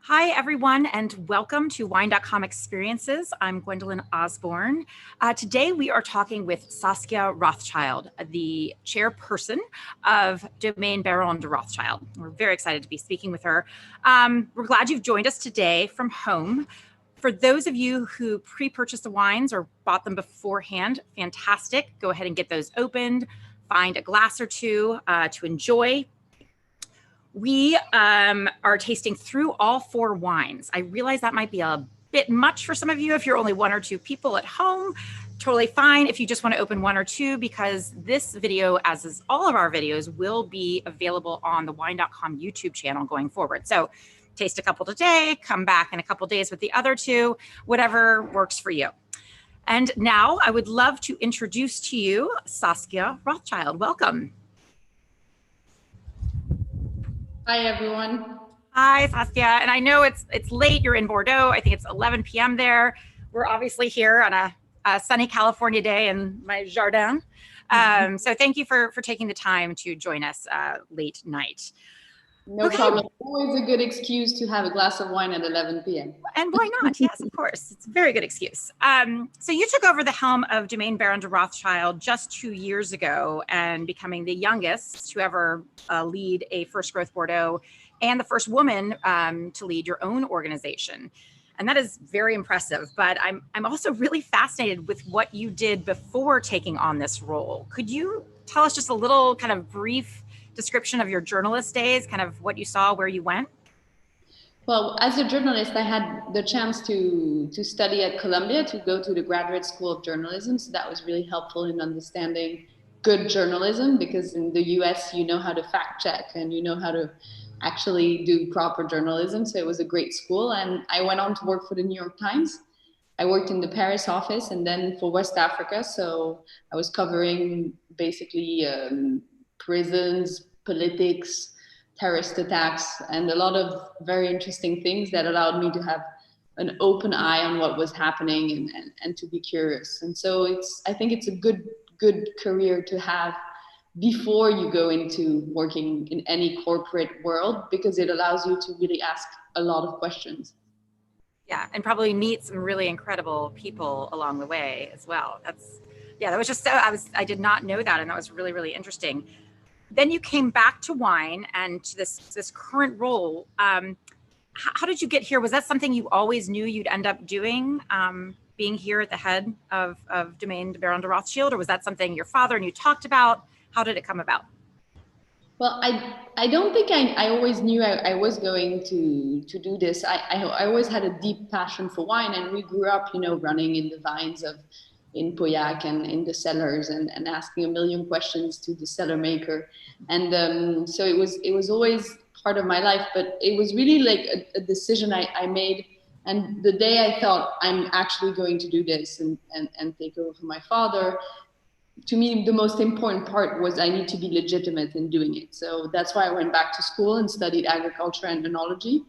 Hi, everyone, and welcome to Wine.com Experiences. I'm Gwendolyn Osborne. Today, we are talking with Saskia Rothschild, the chairperson of Domaine Baron de Rothschild. We're very excited to be speaking with her. We're glad you've joined us today from home. For those of you who pre-purchased the wines or bought them beforehand, fantastic. Go ahead and get those opened. Find a glass or two to enjoy. We are tasting through all four wines. I realize that might be a bit much for some of you if you're only one or two people at home. Totally fine if you just want to open one or two, because this video, as is all of our videos, will be available on the Wine.com YouTube channel going forward. So taste a couple today, come back in a couple days with the other two, whatever works for you. And now I would love to introduce to you Saskia Rothschild. Welcome. Hi, everyone. Hi, Saskia. And I know it's late. You're in Bordeaux. I think it's 11 p.m. there. We're obviously here on a sunny California day in my jardin. So thank you for taking the time to join us late night. No problem. Always a good excuse to have a glass of wine at 11 p.m. And why not? Yes, of course. It's a very good excuse. So you took over the helm of Domaine Baron de Rothschild just 2 years ago, and becoming the youngest to ever lead a first growth Bordeaux and the first woman to lead your own organization. And that is very impressive. But I'm also really fascinated with what you did before taking on this role. Could you tell us just a little kind of brief description of your journalist days, kind of what you saw, where you went? Well, as a journalist, I had the chance to study at Columbia, to go to the graduate school of journalism. So that was really helpful in understanding good journalism, because in the US, you know how to fact check and you know how to actually do proper journalism. So it was a great school. And I went on to work for the New York Times. I worked in the Paris office and then for West Africa. So I was covering basically prisons, politics, terrorist attacks, and a lot of very interesting things that allowed me to have an open eye on what was happening and to be curious. And so I think it's a good career to have before you go into working in any corporate world, because it allows you to really ask a lot of questions. Yeah, and probably meet some really incredible people along the way as well. That was just so, I did not know that, and that was really, really interesting. Then you came back to wine and to this current role. How did you get here? Was that something you always knew you'd end up doing, being here at the head of Domaine Baron de Rothschild, or was that something your father and you talked about? How did it come about? Well, I don't think I always knew I was going to do this. I always had a deep passion for wine, and we grew up, running in the vines in Pauillac and in the cellars and asking a million questions to the cellar maker. And so it was always part of my life, but it was really like a decision I made. And the day I thought I'm actually going to do this and take over for my father, to me, the most important part was I need to be legitimate in doing it. So that's why I went back to school and studied agriculture and enology.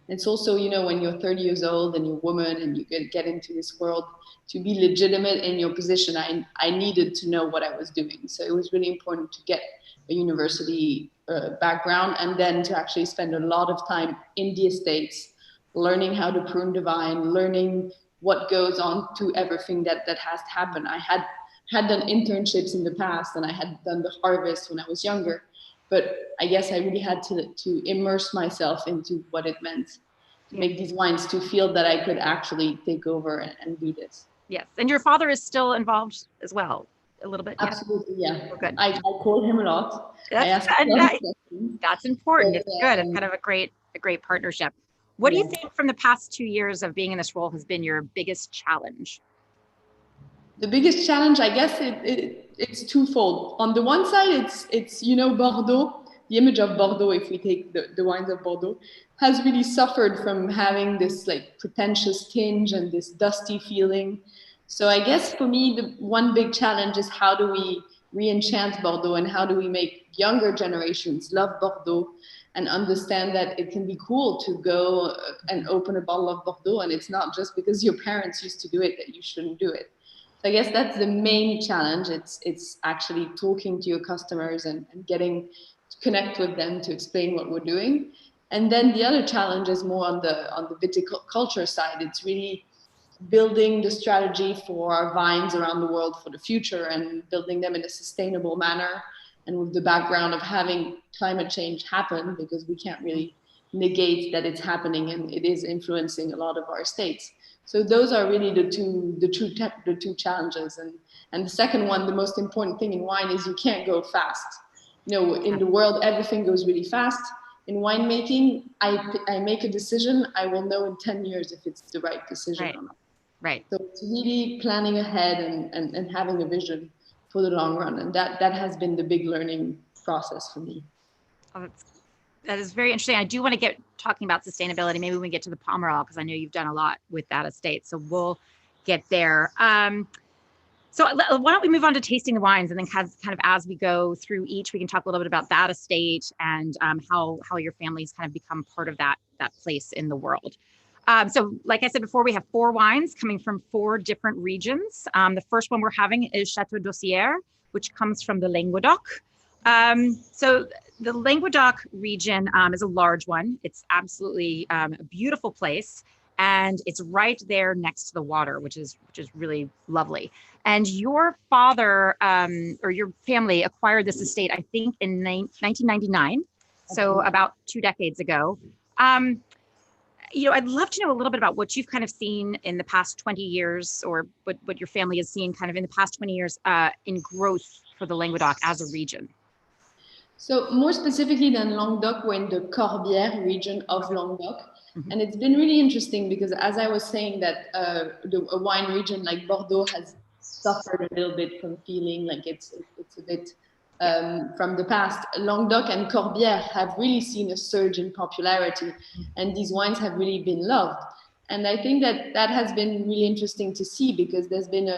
It's also, when you're 30 years old and you're a woman and you get into this world, to be legitimate in your position, I needed to know what I was doing. So it was really important to get a university background, and then to actually spend a lot of time in the estates, learning how to prune the vine, learning what goes on to everything that has to happen. I had done internships in the past, and I had done the harvest when I was younger. But I guess I really had to immerse myself into what it meant to make these wines, to feel that I could actually take over and do this. Yes. And your father is still involved as well, a little bit? Absolutely, yeah. Oh, good. I call him a lot. That's important. It's good. It's kind of a great partnership. What do you think from the past 2 years of being in this role has been your biggest challenge? The biggest challenge, I guess, it's twofold. On the one side, it's Bordeaux. The image of Bordeaux, if we take the wines of Bordeaux, has really suffered from having this like pretentious tinge and this dusty feeling. So I guess for me, the one big challenge is, how do we re-enchant Bordeaux, and how do we make younger generations love Bordeaux and understand that it can be cool to go and open a bottle of Bordeaux, and it's not just because your parents used to do it that you shouldn't do it. So I guess that's the main challenge. It's actually talking to your customers and getting to connect with them to explain what we're doing. And then the other challenge is more on the viticulture side. It's really building the strategy for our vines around the world for the future and building them in a sustainable manner, and with the background of having climate change happen, because we can't really negate that it's happening and it is influencing a lot of our estates. So those are really the two challenges. And the second one, the most important thing in wine, is you can't go fast. You know, in the world, everything goes really fast. In winemaking, I make a decision, I will know in 10 years if it's the right decision or not. Right. So it's really planning ahead and having a vision for the long run. And that has been the big learning process for me. Oh, that is very interesting. I do want to get talking about sustainability. Maybe when we get to the Pomerol, because I know you've done a lot with that estate. So we'll get there. So why don't we move on to tasting the wines, and then kind of as we go through each, we can talk a little bit about that estate and how your family's kind of become part of that place in the world. So like I said before, we have 4 wines coming from 4 different regions. The first one we're having is Chateau, which comes from the Languedoc. So the Languedoc region is a large one. It's absolutely a beautiful place, and it's right there next to the water, which is really lovely. And your father or your family acquired this estate, I think, in 1999, so about 2 decades ago. You know, I'd love to know a little bit about what you've kind of seen in the past 20 years, or what your family has seen kind of in the past 20 years in growth for the Languedoc as a region. So more specifically than Languedoc, we're in the Corbière region of Languedoc. And it's been really interesting because, as I was saying, that a wine region like Bordeaux has suffered a little bit from feeling like it's a bit from the past. Languedoc and Corbière have really seen a surge in popularity, and these wines have really been loved. And I think that has been really interesting to see, because there's been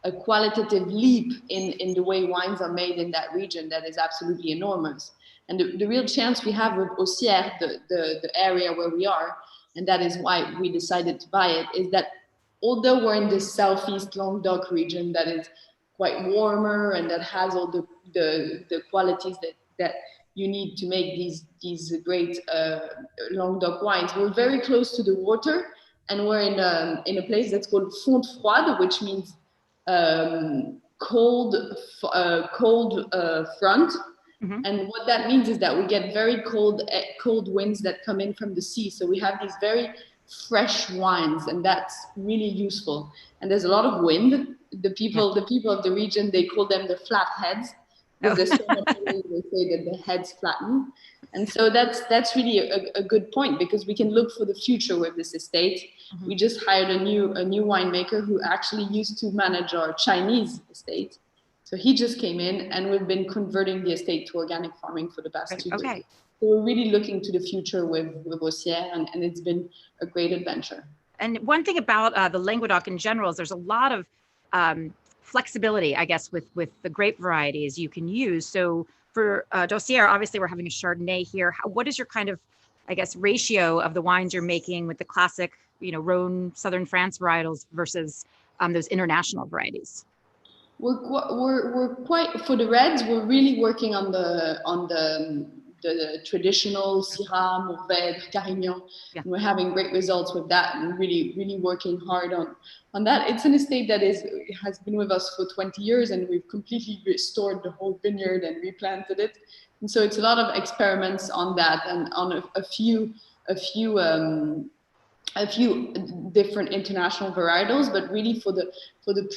a qualitative leap in the way wines are made in that region that is absolutely enormous. And the real chance we have with Auxerre, the area where we are, and that is why we decided to buy it, is that although we're in the southeast Languedoc region that is quite warmer and that has all the qualities that you need to make these great Languedoc wines, we're very close to the water, and we're in a place that's called Fonte Froide, which means cold front. And what that means is that we get very cold winds that come in from the sea. So we have these very fresh wines, and that's really useful. And there's a lot of wind. The people of the region, they call them the flat heads, because there's so much wind, they say that the heads flatten. And so that's really a good point, because we can look for the future with this estate. We just hired a new winemaker who actually used to manage our Chinese estate. So he just came in, and we've been converting the estate to organic farming for the past 2 years. So we're really looking to the future with Auxerre, and it's been a great adventure. And one thing about the Languedoc in general is there's a lot of flexibility, I guess, with the grape varieties you can use. So for Dossier, obviously we're having a Chardonnay here. What is your kind of, I guess, ratio of the wines you're making with the classic, Rhone, Southern France varietals versus those international varieties? We're quite, for the reds, we're really working on the traditional Syrah, Mourvèdre, Carignan. And we're having great results with that, and really, really working hard on that. It's an estate that has been with us for 20 years, and we've completely restored the whole vineyard and replanted it. And so it's a lot of experiments on that, and on a few different international varietals, but really for the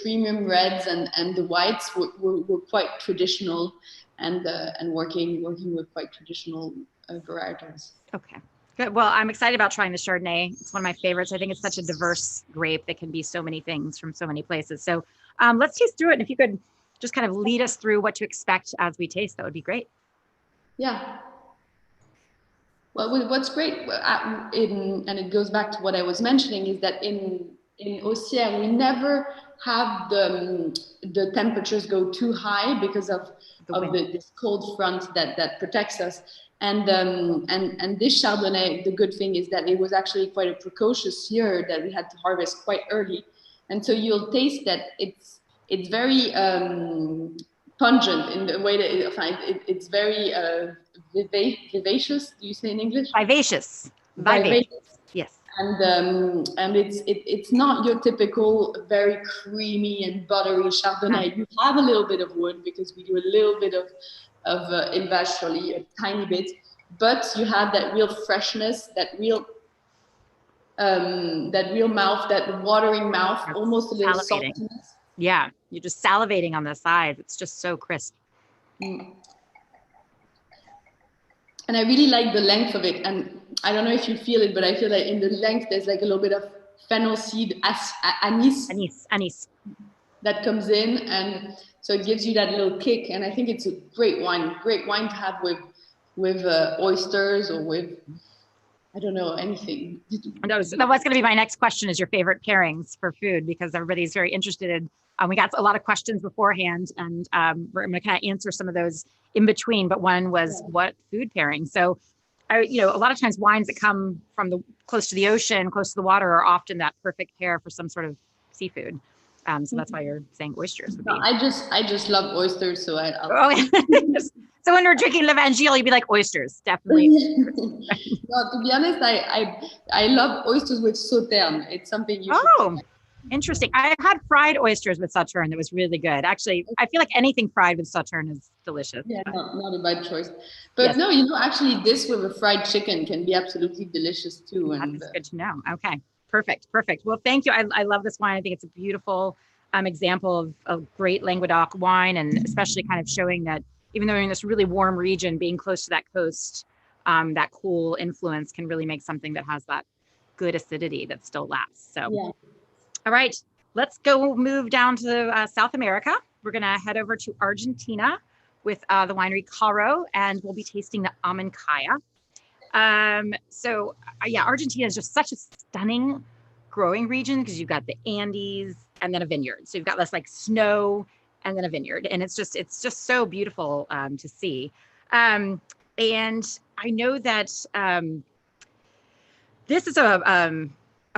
premium reds and the whites, we're quite traditional, and working with quite traditional varietals. Okay, good. Well, I'm excited about trying the Chardonnay. It's one of my favorites. I think it's such a diverse grape that can be so many things from so many places. So let's taste through it. And if you could just kind of lead us through what to expect as we taste, that would be great. Yeah. Well, what's great, and it goes back to what I was mentioning, is that in Auxerre, we never have the temperatures go too high because of this cold front that protects us. And this Chardonnay, the good thing is that it was actually quite a precocious year, that we had to harvest quite early. And so you'll taste that it's very pungent in the way that it's very vivacious. Do you say in English? Vivacious. Vivacious. Yes. And it's not your typical very creamy and buttery Chardonnay. You have a little bit of wood because we do a little bit of élevage surely, a tiny bit, but you have that real freshness, that real mouth, that watering mouth, That's almost a little salivating. saltiness. Yeah, you're just salivating on the sides. It's just so crisp. Mm. And I really like the length of it. And I don't know if you feel it, but I feel like in the length, there's like a little bit of fennel seed, anise. Anise. That comes in. And so it gives you that little kick. And I think it's a great wine to have with oysters or with, I don't know, anything. That was going to be my next question, is your favorite pairings for food, because everybody's very interested in, we got a lot of questions beforehand, and I'm going to kind of answer some of those in between, but one was what food pairing. So a lot of times wines that come from close to the ocean, close to the water, are often that perfect pair for some sort of seafood. So that's why you're saying oysters would be. I just love oysters, so So when we're drinking L'Evangile, you'd be like, oysters, definitely. No, to be honest, I love oysters with Sauterne. It's something you should. Interesting. I've had fried oysters with Sauterne that was really good. Actually, I feel like anything fried with Sauterne is delicious. Yeah, not a bad choice. But yes. No, actually this with a fried chicken can be absolutely delicious too. And that's good to know. Okay, perfect. Well, thank you. I love this wine. I think it's a beautiful example of great Languedoc wine, and especially kind of showing that even though you're in this really warm region, being close to that coast, that cool influence can really make something that has that good acidity that still lasts. So. Yeah. All right, let's move down to South America. We're going to head over to Argentina with the winery CARO, and we'll be tasting the Amancaya. Argentina is just such a stunning growing region, because you've got the Andes and then a vineyard. So you've got this like snow and then a vineyard, and it's just so beautiful to see. And I know that this is a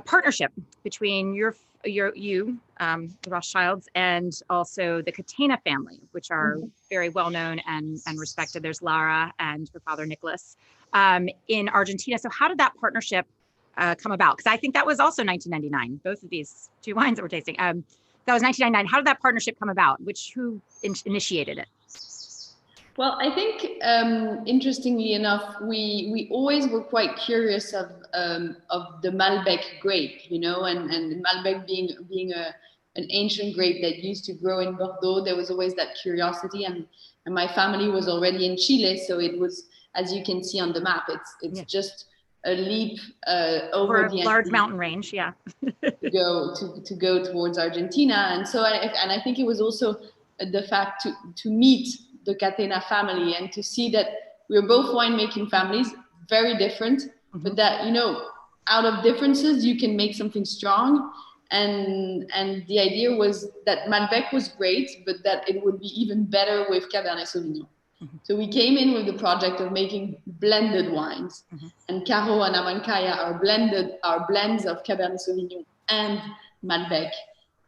partnership between you, the Rothschilds, and also the Catena family, which are very well known and respected. There's Lara and her father Nicholas in Argentina. So how did that partnership come about? Because I think that was also 1999. Both of these two wines that we're tasting. That was 1999. How did that partnership come about? Who initiated it? Well, I think interestingly enough, we always were quite curious of the Malbec grape, and Malbec being an ancient grape that used to grow in Bordeaux. There was always that curiosity, and my family was already in Chile, so it was, as you can see on the map, it's just a leap over the large mountain range, to go towards Argentina, and so I think it was also the fact to meet the Catena family and to see that we're both winemaking families, very different, but that, out of differences, you can make something strong. And the idea was that Malbec was great, but that it would be even better with Cabernet Sauvignon. So we came in with the project of making blended wines, and CARO and Amancaya are blends of Cabernet Sauvignon and Malbec.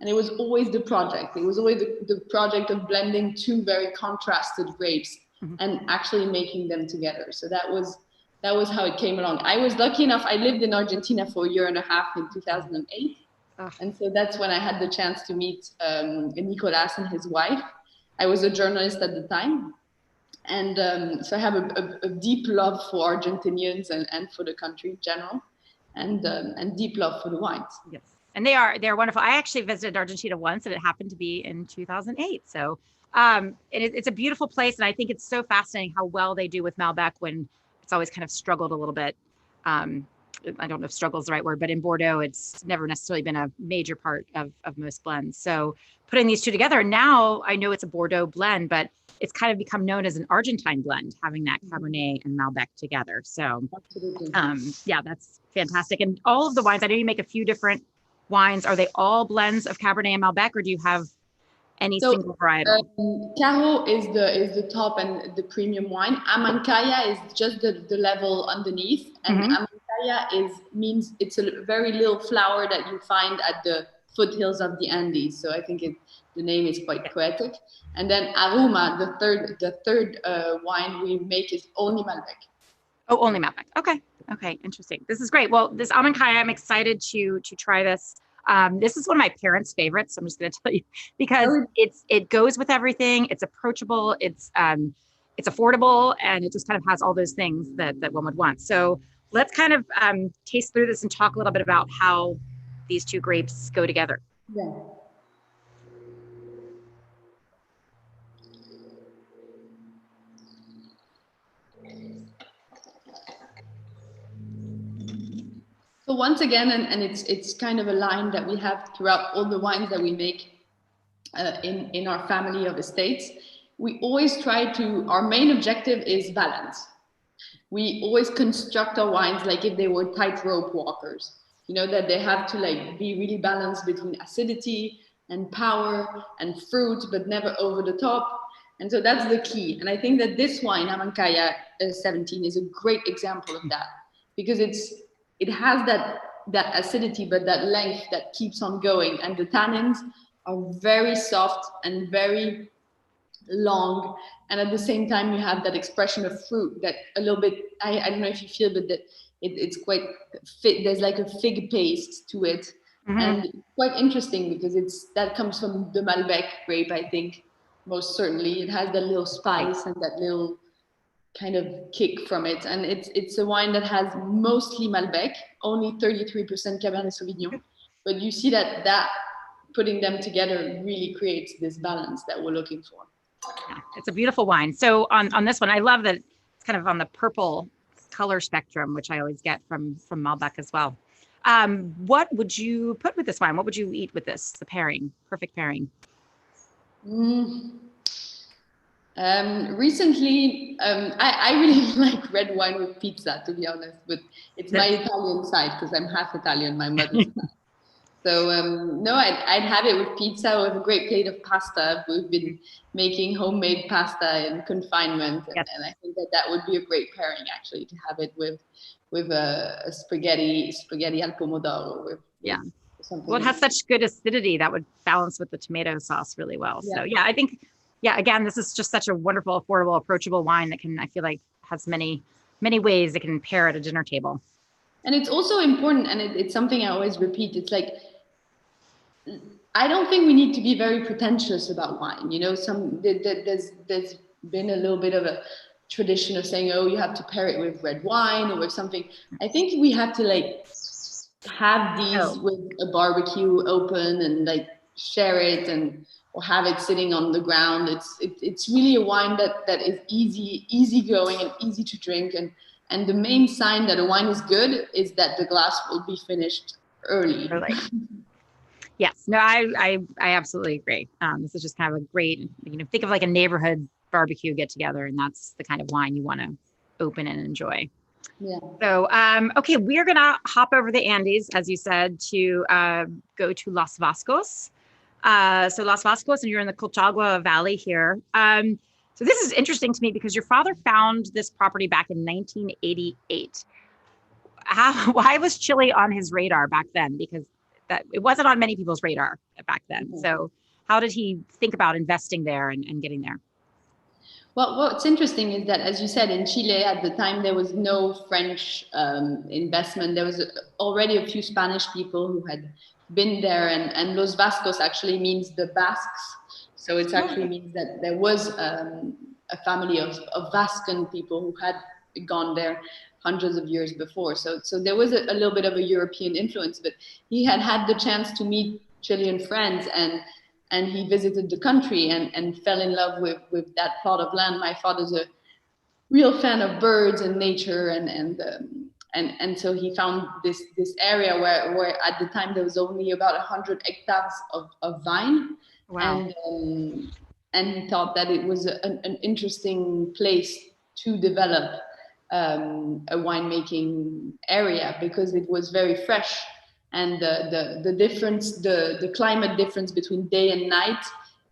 And it was always the project. It was always the project of blending two very contrasted grapes and actually making them together. So that was how it came along. I was lucky enough. I lived in Argentina for a year and a half in 2008. And so that's when I had the chance to meet Nicolas and his wife. I was a journalist at the time. And so I have a deep love for Argentinians and for the country in general, and deep love for the wines. Yes. And they're wonderful. I actually visited Argentina once, and it happened to be in 2008. So it's a beautiful place. And I think it's so fascinating how well they do with Malbec, when it's always kind of struggled a little bit. I don't know if struggle is the right word, but in Bordeaux, it's never necessarily been a major part of most blends. So putting these two together, now I know it's a Bordeaux blend, but it's kind of become known as an Argentine blend, having that Cabernet and Malbec together. So that's fantastic. And all of the wines, I know you make a few different wines. Are they all blends of Cabernet and Malbec, or do you have any single varietal? CARO is the top and the premium wine. Amancaya is just the level underneath, and Amancaya means it's a very little flower that you find at the foothills of the Andes. So I think the name is quite poetic. And then Aroma, the third wine we make is only Malbec. Oh, only Malbec. Okay, interesting. This is great. Well, this Amancaya, I'm excited to try this. This is one of my parents' favorites. I'm just going to tell you because it goes with everything. It's approachable. It's affordable, and it just kind of has all those things that one would want. So let's kind of taste through this and talk a little bit about how these two grapes go together. Yeah. So once again, and it's kind of a line that we have throughout all the wines that we make in our family of estates. We always our main objective is balance. We always construct our wines like if they were tightrope walkers, that they have to like be really balanced between acidity and power and fruit, but never over the top. And so that's the key. And I think that this wine, Amancaya 17, is a great example of that, because it has that acidity, but that length that keeps on going. And the tannins are very soft and very long. And at the same time, you have that expression of fruit that a little bit, I don't know if you feel, but that it's quite fit. There's like a fig paste to it. Mm-hmm. And quite interesting because that comes from the Malbec grape, I think, most certainly. It has that little spice and that little kind of kick from it. And it's a wine that has mostly Malbec, only 33% Cabernet Sauvignon. But you see that putting them together really creates this balance that we're looking for. Yeah, it's a beautiful wine. So on this one, I love that it's kind of on the purple color spectrum, which I always get from Malbec as well. What would you put with this wine? What would you eat with this? The pairing, perfect pairing. Recently, I really like red wine with pizza, to be honest, but it's my Italian side because I'm half Italian, my mother's side. So no, I'd have it with pizza, with a great plate of pasta. We've been making homemade pasta in confinement, and I think that would be a great pairing actually, to have it with a spaghetti al pomodoro. With something. Well, it has such good acidity that would balance with the tomato sauce really well. Yeah. So I think, again, this is just such a wonderful, affordable, approachable wine that I feel like has many, many ways it can pair at a dinner table. And it's also important, and it's something I always repeat. It's like, I don't think we need to be very pretentious about wine. There's been a little bit of a tradition of saying, oh, you have to pair it with red wine or with something. I think we have to like have these with a barbecue open and like share it or have it sitting on the ground. It's really a wine that is easy going and easy to drink. And the main sign that a wine is good is that the glass will be finished early. Yes, no, I absolutely agree. This is just kind of a great, think of like a neighborhood barbecue get together, and that's the kind of wine you want to open and enjoy. Yeah. So, okay, we're going to hop over the Andes, as you said, to go to Los Vascos. So Los Vascos, and you're in the Colchagua Valley here. So this is interesting to me because your father found this property back in 1988. Why was Chile on his radar back then? Because it wasn't on many people's radar back then. Mm-hmm. So how did he think about investing there and getting there? Well, what's interesting is that, as you said, in Chile at the time, there was no French investment. There was already a few Spanish people who had been there, and Los Vascos actually means the Basques. So it actually means that there was a family of Vascan people who had gone there hundreds of years before. So there was a little bit of a European influence, but he had the chance to meet Chilean friends, and he visited the country and fell in love with that plot of land. My father's a real fan of birds and nature, and so he found this area where at the time there was only about 100 hectares of vine. Wow. And he thought that it was an interesting place to develop a winemaking area because it was very fresh, and the difference, the climate difference between day and night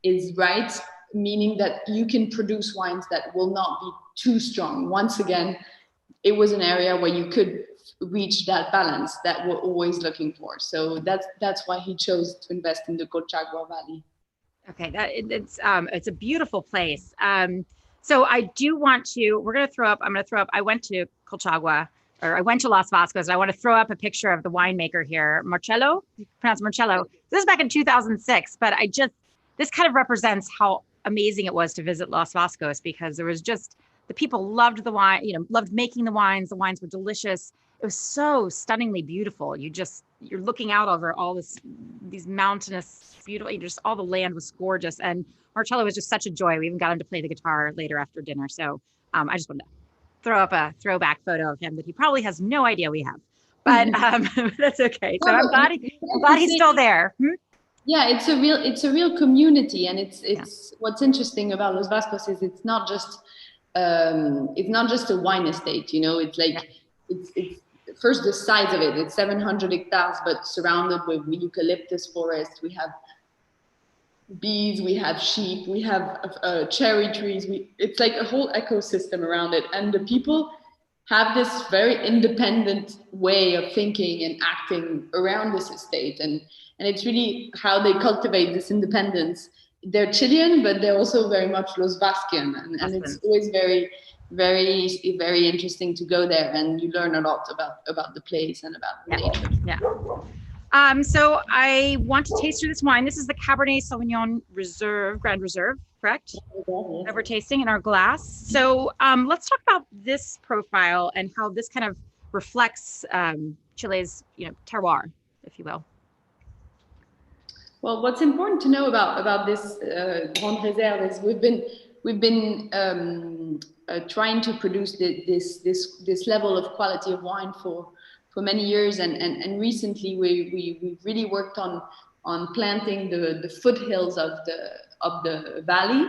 is right, meaning that you can produce wines that will not be too strong. Once again, it was an area where you could reach that balance that we're always looking for. So that's why he chose to invest in the Colchagua Valley. Okay, it's a beautiful place. So I do want to. I'm going to throw up. I went to Colchagua, or I went to Los Vascos. And I want to throw up a picture of the winemaker here, Marcello. You pronounce Marcello. This is back in 2006, but this kind of represents how amazing it was to visit Los Vascos, because there was just the people loved the wine. Loved making the wines. The wines were delicious. It was so stunningly beautiful. You're looking out over all these mountainous, beautiful, all the land was gorgeous. And Marcello was just such a joy. We even got him to play the guitar later after dinner. So I just wanted to throw up a throwback photo of him that he probably has no idea we have, but that's okay. So I'm glad he's still there. Yeah, it's a real community, and it's what's interesting about Los Vascos is it's not just a wine estate. It's like it's first the size of it. It's 700 hectares, but surrounded with eucalyptus forest. We have bees, we have sheep, we have cherry trees. It's like a whole ecosystem around it, and the people have this very independent way of thinking and acting around this estate, and it's really how they cultivate this independence. They're Chilean, but they're also very much Los Vascan, and it's always very, very, very interesting to go there, and you learn a lot about the place and about the nature. Yeah. So I want to taste through this wine. This is the Cabernet Sauvignon Grande Reserve, correct? That we're tasting in our glass. So let's talk about this profile and how this kind of reflects Chile's, terroir, if you will. Well, what's important to know about this Grande Reserve is we've been trying to produce this level of quality of wine for many years, and recently we really worked on planting the foothills of the valley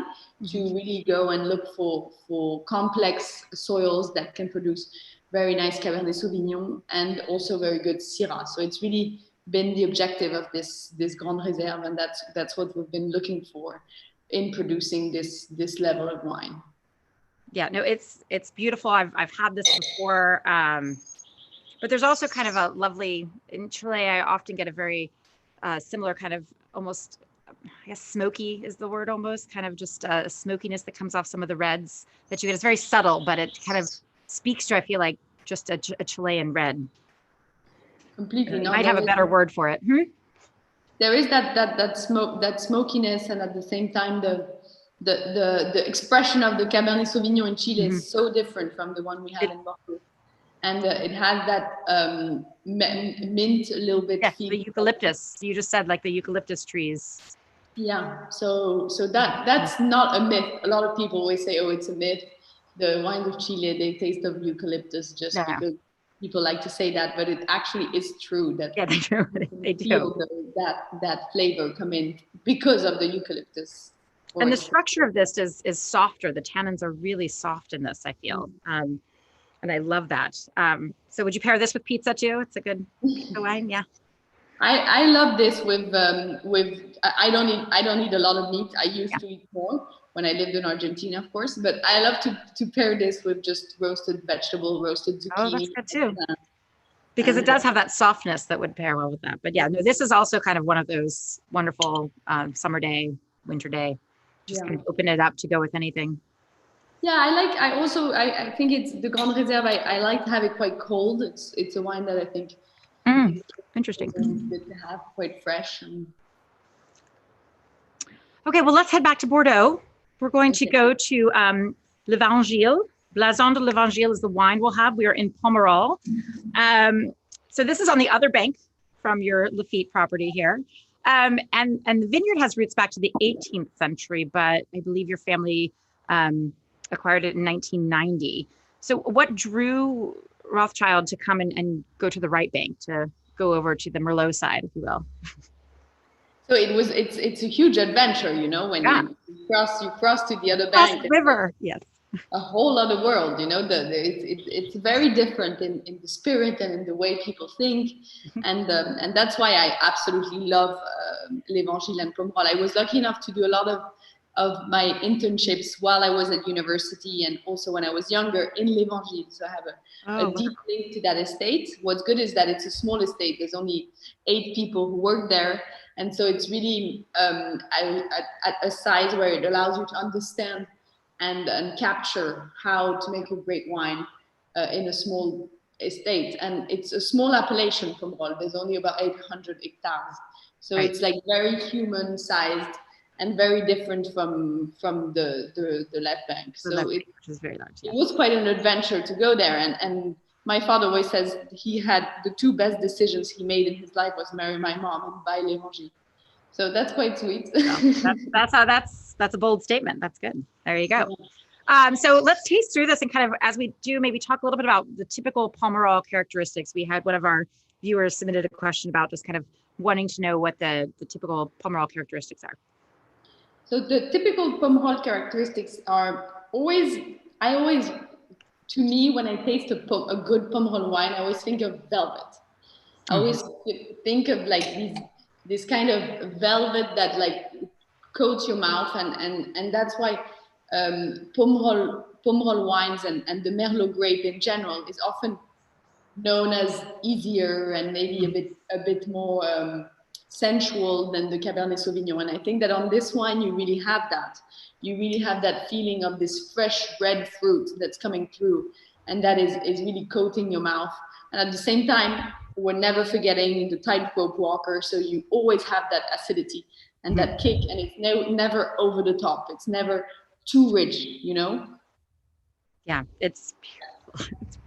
to really go and look for complex soils that can produce very nice Cabernet Sauvignon and also very good Syrah. So it's really been the objective of this Grande Reserve, and that's what we've been looking for in producing this level of wine. Yeah, no, it's beautiful. I've had this before, but there's also kind of a lovely, in Chile, I often get a very similar kind of almost, I guess smoky is the word, almost kind of just a smokiness that comes off some of the reds that you get. It's very subtle, but it kind of speaks to, I feel like, just a Chilean red. Completely. You might have a better word for it. There is that smokiness, and at the same time the expression of the Cabernet Sauvignon in Chile is so different from the one we have in Bordeaux, and it has that mint a little bit. Yes, the eucalyptus. You just said like the eucalyptus trees. Yeah, so that's not a myth. A lot of people always say, "Oh, it's a myth." The wines of Chile, they taste of eucalyptus because people like to say that, but it actually is true that they do. They do. Feel that flavor come in because of the eucalyptus. And the structure of this is softer. The tannins are really soft in this, I feel. And I love that. So would you pair this with pizza too? It's a good wine, yeah. I love this with I don't eat a lot of meat. I used to eat more when I lived in Argentina, of course, but I love to pair this with just roasted vegetable, roasted zucchini. Oh, that's good too. Because it does have that softness that would pair well with that. But yeah, no, this is also kind of one of those wonderful summer day, winter day. Just kind of open it up to go with anything. Yeah, I think it's the Grande Reserve. I like to have it quite cold. It's a wine that I think interesting. Good to have, quite fresh. Okay, well, let's head back to Bordeaux. We're going to go to L'Evangile. Blason de l'Evangile is the wine we'll have. We are in Pomerol. So this is on the other bank from your Lafite property here. And the vineyard has roots back to the 18th century, but I believe your family acquired it in 1990. So what drew Rothschild to come and go to the right bank, to go over to the Merlot side, if you will? So it's a huge adventure, when you cross to the other bank. The river, yes. A whole other world, it's very different in the spirit and in the way people think. And that's why I absolutely love L'Evangile and Pomerol. I was lucky enough to do a lot of my internships while I was at university and also when I was younger in l'Evangile. So I have a deep link to that estate. What's good is that it's a small estate. There's only 8 people who work there. And so it's really at a size where it allows you to understand and capture how to make a great wine in a small estate. And it's a small appellation from Pomerol. There's only about 800 hectares. So it's like very human sized and very different from the left bank. So which is very large. It was quite an adventure to go there. And my father always says he had the 2 best decisions he made in his life was marry my mom and buy l'Evangile. So that's quite sweet. That's a bold statement. That's good. There you go. So let's taste through this and kind of, as we do, maybe talk a little bit about the typical Pomerol characteristics. We had one of our viewers submitted a question about just kind of wanting to know what the typical Pomerol characteristics are. So the typical Pomerol characteristics are I always, to me, when I taste a good Pomerol wine, I always think of velvet. I always think of like this kind of velvet that like coats your mouth, and that's why Pomerol wines and the Merlot grape in general is often known as easier and maybe a bit more sensual than the Cabernet Sauvignon. And I think that on this wine, you really have that. You really have that feeling of this fresh red fruit that's coming through, and that is really coating your mouth. And at the same time, we're never forgetting the tightrope walker. So you always have that acidity and that kick, and it's never over the top. It's never too rich, you know? Yeah, it's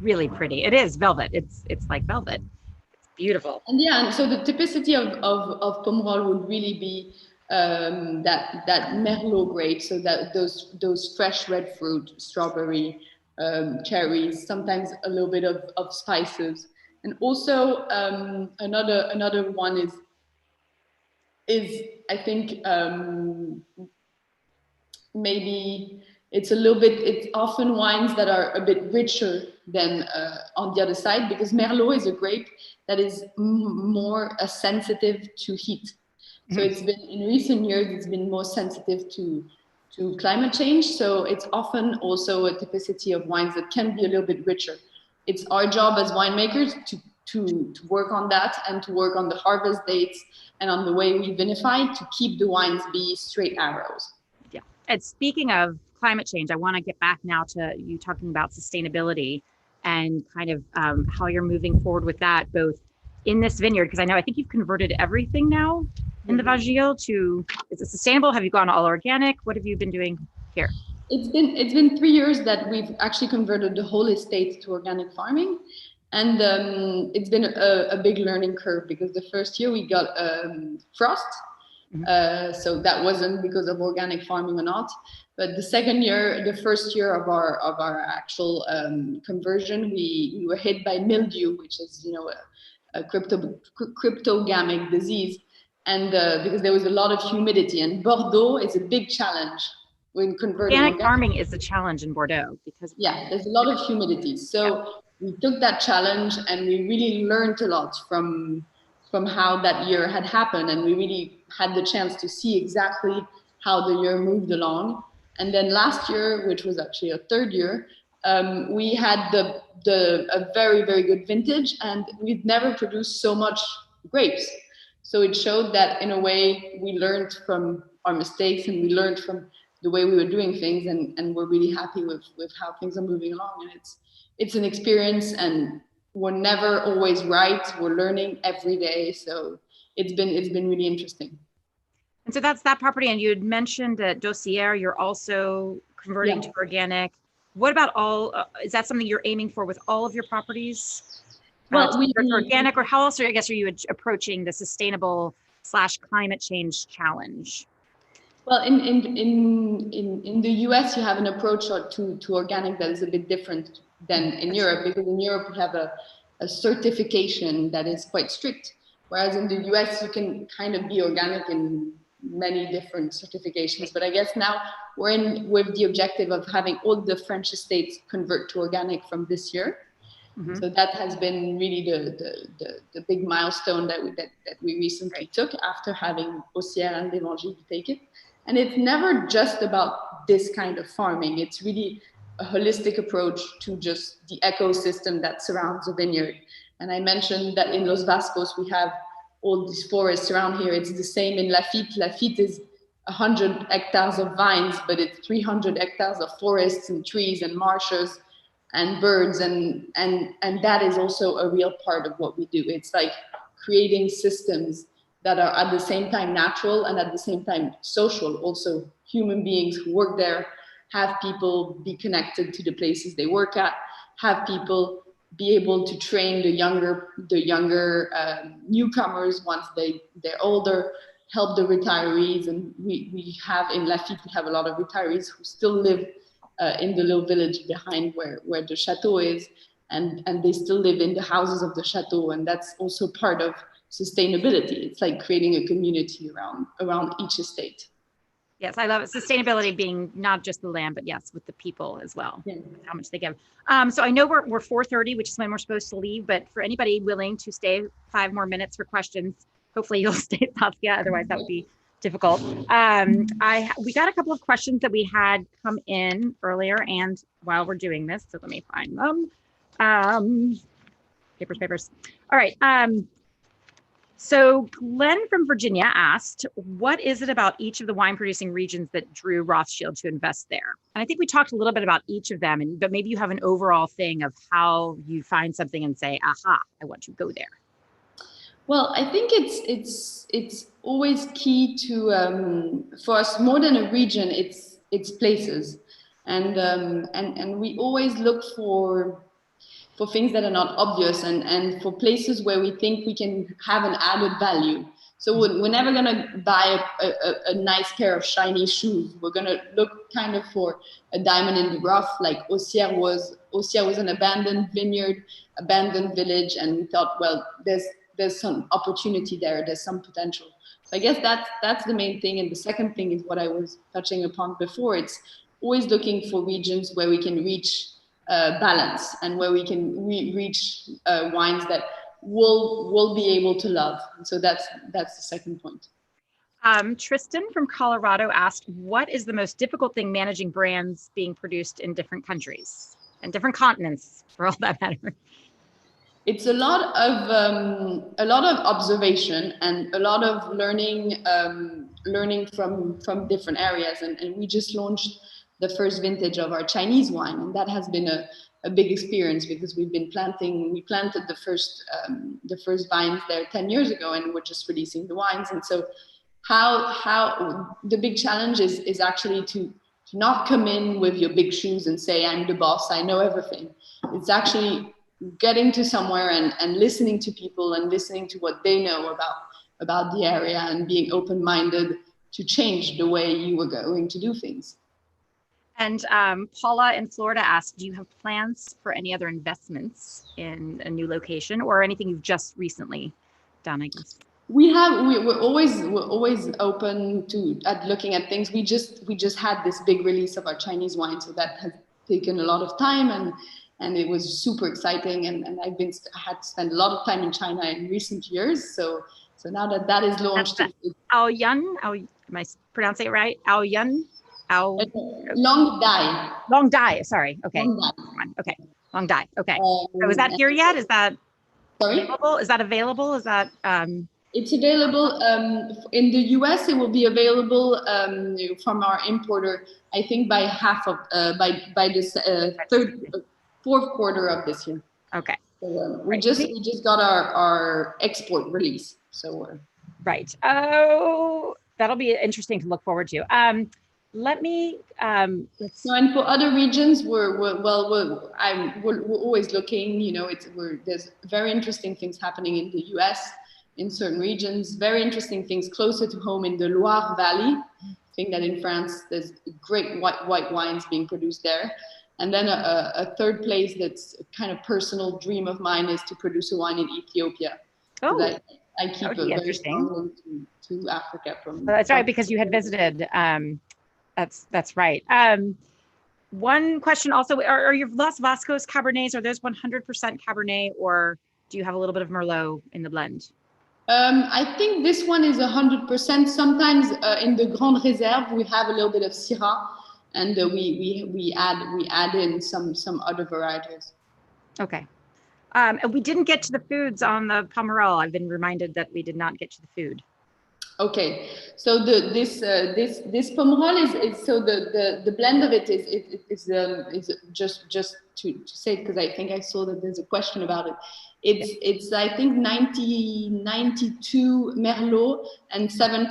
really pretty. It is velvet. It's like velvet. It's beautiful. And so the typicity of Pomerol would really be that Merlot grape. So that those fresh red fruit, strawberry, cherries, sometimes a little bit of spices. And also another one is I think maybe it's often wines that are a bit richer than on the other side, because Merlot is a grape that is more sensitive to heat. So it's been in recent years, it's been more sensitive to climate change. So it's often also a typicity of wines that can be a little bit richer. It's our job as winemakers to work on that and to work on the harvest dates and on the way we vinify to keep the wines be straight arrows. Yeah. And speaking of climate change, I want to get back now to you talking about sustainability and kind of how you're moving forward with that, both in this vineyard, because I think you've converted everything now in the Vajil to, is it sustainable? Have you gone all organic? What have you been doing here? It's been 3 years that we've actually converted the whole estate to organic farming. And it's been a big learning curve, because the first year we got frost. So that wasn't because of organic farming or not. But the first year of our actual conversion, we were hit by mildew, which is, a cryptogamic disease. And because there was a lot of humidity, and Bordeaux is a big challenge when converting. Organic farming is a challenge in Bordeaux because there's a lot of humidity. So we took that challenge and we really learned a lot from how that year had happened, and we really had the chance to see exactly how the year moved along. And then last year, which was actually a third year, we had a very, very good vintage, and we've never produced so much grapes. So it showed that in a way we learned from our mistakes, and we learned from the way we were doing things, and we're really happy with how things are moving along. And it's an experience, and we're never always right. We're learning every day. So it's been really interesting. And so that's that property. And you had mentioned that Dossier, you're also converting to organic. What about is that something you're aiming for with all of your properties? Well, organic, or how else are you approaching the sustainable / climate change challenge? Well, in the US, you have an approach to organic that is a bit different than in Europe, because in Europe we have a certification that is quite strict, whereas in the US you can kind of be organic in many different certifications. But I guess now we're in with the objective of having all the French estates convert to organic from this year. So that has been really the big milestone that we recently took after having Dossier and L'Evangile take it. And it's never just about this kind of farming. It's really a holistic approach to just the ecosystem that surrounds a vineyard. And I mentioned that in Los Vascos, we have all these forests around here. It's the same in Lafite. Lafite is 100 hectares of vines, but it's 300 hectares of forests and trees and marshes and birds. And that is also a real part of what we do. It's like creating systems that are at the same time natural and at the same time social. Also, human beings who work there, have people be connected to the places they work at, have people be able to train the younger newcomers once they're older, help the retirees. And we have in Lafite, we have a lot of retirees who still live in the little village behind where the Chateau is, and they still live in the houses of the Chateau. And that's also part of sustainability. It's like creating a community around each estate. Yes, I love it. Sustainability being not just the land, but yes, with the people as well, Yeah. how much they give. So I know we're 4:30, which is when we're supposed to leave, but for anybody willing to stay 5 more minutes for questions, hopefully you'll stay, Saskia, otherwise that would be difficult. We got a couple of questions that we had come in earlier and while we're doing this, so let me find them. Papers. All right. So Glenn from Virginia asked, what is it about each of the wine producing regions that drew Rothschild to invest there? And I think we talked a little bit about each of them, but maybe you have an overall thing of how you find something and say, aha, I want to go there. Well, I think it's always key to for us more than a region. It's places, and we always look for things that are not obvious and for places where we think we can have an added value. So we're never going to buy a nice pair of shiny shoes. We're going to look kind of for a diamond in the rough, like Auxerre was an abandoned vineyard, abandoned village. And we thought, well, there's some opportunity there. There's some potential. So I guess that's the main thing. And the second thing is what I was touching upon before. It's always looking for regions where we can reach balance and where we can reach wines that we'll be able to love. And so that's the second point. Tristan from Colorado asked, what is the most difficult thing managing brands being produced in different countries and different continents for all that matter? It's a lot of observation and a lot of learning from different areas. And we just launched the first vintage of our Chinese wine, and that has been a big experience because we planted the first vines there 10 years ago, and we're just releasing the wines. And so how the big challenge is actually to not come in with your big shoes and say, I'm the boss, I know everything. It's actually getting to somewhere and listening to people and listening to what they know about the area and being open-minded to change the way you were going to do things. And Paula in Florida asked, do you have plans for any other investments in a new location or anything you've just recently done, I guess? We're always open to looking at things. We just had this big release of our Chinese wine, so that has taken a lot of time and it was super exciting. And I had to spend a lot of time in China in recent years. So now that is launched. Aoyun, am I pronouncing it right? Aoyun? Long Dai. Sorry. Okay. Long Dai. Okay. Long Dai. Okay. So is that here yet? Is that available? Is that available? Is that It's available in the US. It will be available from our importer, I think by by this fourth quarter of this year. Okay. So we just got our export release. So right. Oh, that'll be interesting to look forward to. Let me. So, and for other regions, we're always looking. You know, there's very interesting things happening in the US. In certain regions, very interesting things closer to home in the Loire Valley. I think that in France, there's great white wines being produced there. And then a third place that's a kind of personal dream of mine is to produce a wine in Ethiopia. Oh, I keep a very strong link to Africa. That's right, because you had visited. That's right. One question also, are your Los Vascos Cabernets, are those 100% Cabernet, or do you have a little bit of Merlot in the blend? I think this one is 100%. Sometimes in the Grande Réserve we have a little bit of Syrah, and we add in some other varietals. Okay. And we didn't get to the foods on the Pomerol. I've been reminded that we did not get to the food. Okay, so this Pomerol is so the blend of it is just to say it, because I think I saw that there's a question about it. It's I think 92 Merlot and 7%,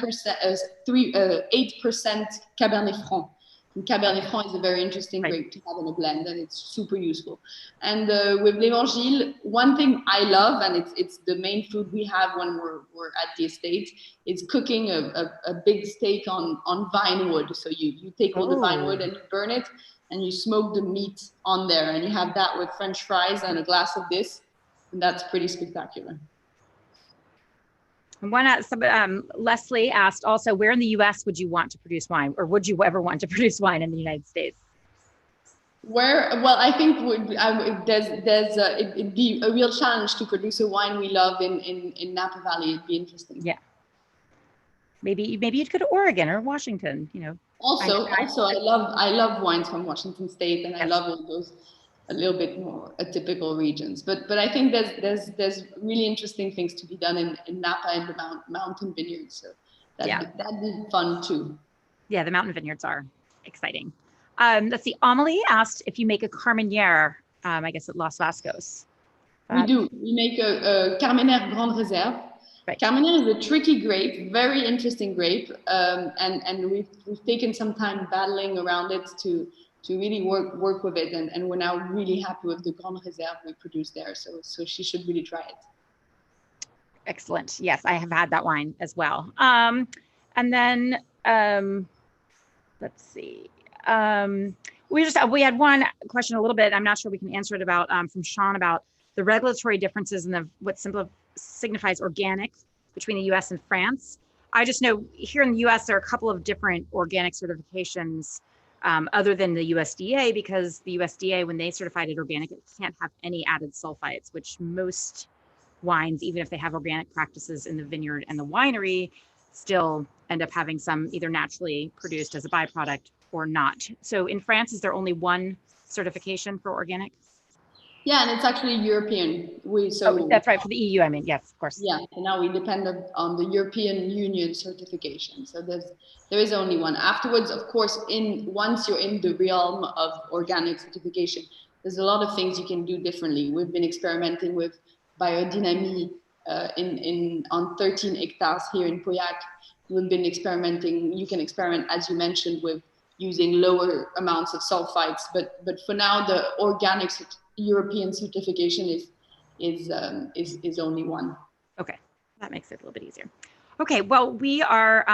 8% Cabernet Franc. And Cabernet Franc is a very interesting grape to have in a blend, and it's super useful. And with l'Evangile, one thing I love, and it's the main food we have when we're at the estate, is cooking a big steak on vine wood. So you take all the vine wood and you burn it, and you smoke the meat on there, and you have that with French fries and a glass of this, and that's pretty spectacular. Leslie asked also, where in the U.S. would you want to produce wine, or would you ever want to produce wine in the United States? Well, I think it'd be a real challenge to produce a wine we love in Napa Valley. It'd be interesting. Yeah. Maybe you'd go to Oregon or Washington, Also, I love wines from Washington State, and I love all those a little bit more atypical regions. But I think there's really interesting things to be done in Napa and the mountain vineyards. So that'd be fun too. Yeah, the mountain vineyards are exciting. Let's see. Amelie asked if you make a Carmenere, I guess at Los Vascos. We do. We make a Carmenere Grande Réserve. Right. Carmenere is a tricky grape, very interesting grape, and we've taken some time battling around it to really work with it, and we're now really happy with the Grande Réserve we produce there. So she should really try it. Excellent. Yes, I have had that wine as well. And then let's see. We had one question a little bit, I'm not sure we can answer it, about from Sean about the regulatory differences in what signifies organic between the US and France. I just know here in the US there are a couple of different organic certifications other than the USDA, because the USDA, when they certified it organic, it can't have any added sulfites, which most wines, even if they have organic practices in the vineyard and the winery, still end up having some either naturally produced as a byproduct or not. So in France, is there only one certification for organic? Yeah, and it's actually European. That's right, for the EU, I mean, yes, of course. Yeah, so now we depend on the European Union certification. So there is only one. Afterwards, of course, once you're in the realm of organic certification, there's a lot of things you can do differently. We've been experimenting with biodynamie on 13 hectares here in Pauillac. We've been experimenting. You can experiment, as you mentioned, with using lower amounts of sulfites. But for now, the organic European certification is only one. Okay, that makes it a little bit easier. Okay, well, we are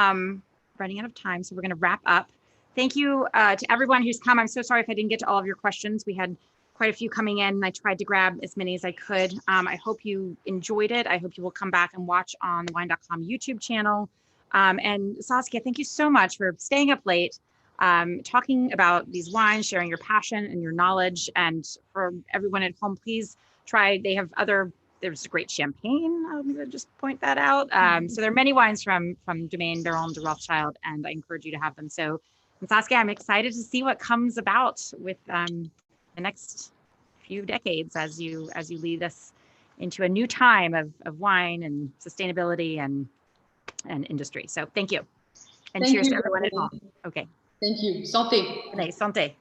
running out of time, so we're going to wrap up. Thank you to everyone who's come. I'm so sorry if I didn't get to all of your questions. We had quite a few coming in, and I tried to grab as many as I could. I hope you enjoyed it. I hope you will come back and watch on the Wine.com YouTube channel. And Saskia, thank you so much for staying up late, talking about these wines, sharing your passion and your knowledge. And for everyone at home, please try. There's a great champagne. I'm going to just point that out. So there are many wines from Domaine Baron de Rothschild, and I encourage you to have them. So, Saskia, I'm excited to see what comes about with the next few decades as you lead us into a new time of wine and sustainability and industry. So thank you. And cheers to everyone at home. Okay. Thank you. Santé. Allez, santé.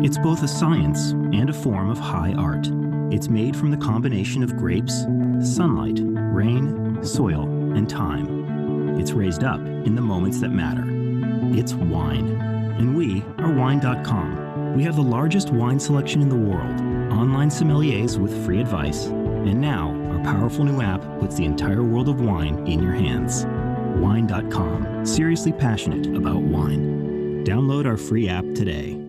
It's both a science and a form of high art. It's made from the combination of grapes, sunlight, rain, soil, and time. It's raised up in the moments that matter. It's wine. And we are Wine.com. We have the largest wine selection in the world, online sommeliers with free advice, and now our powerful new app puts the entire world of wine in your hands. Wine.com. Seriously passionate about wine. Download our free app today.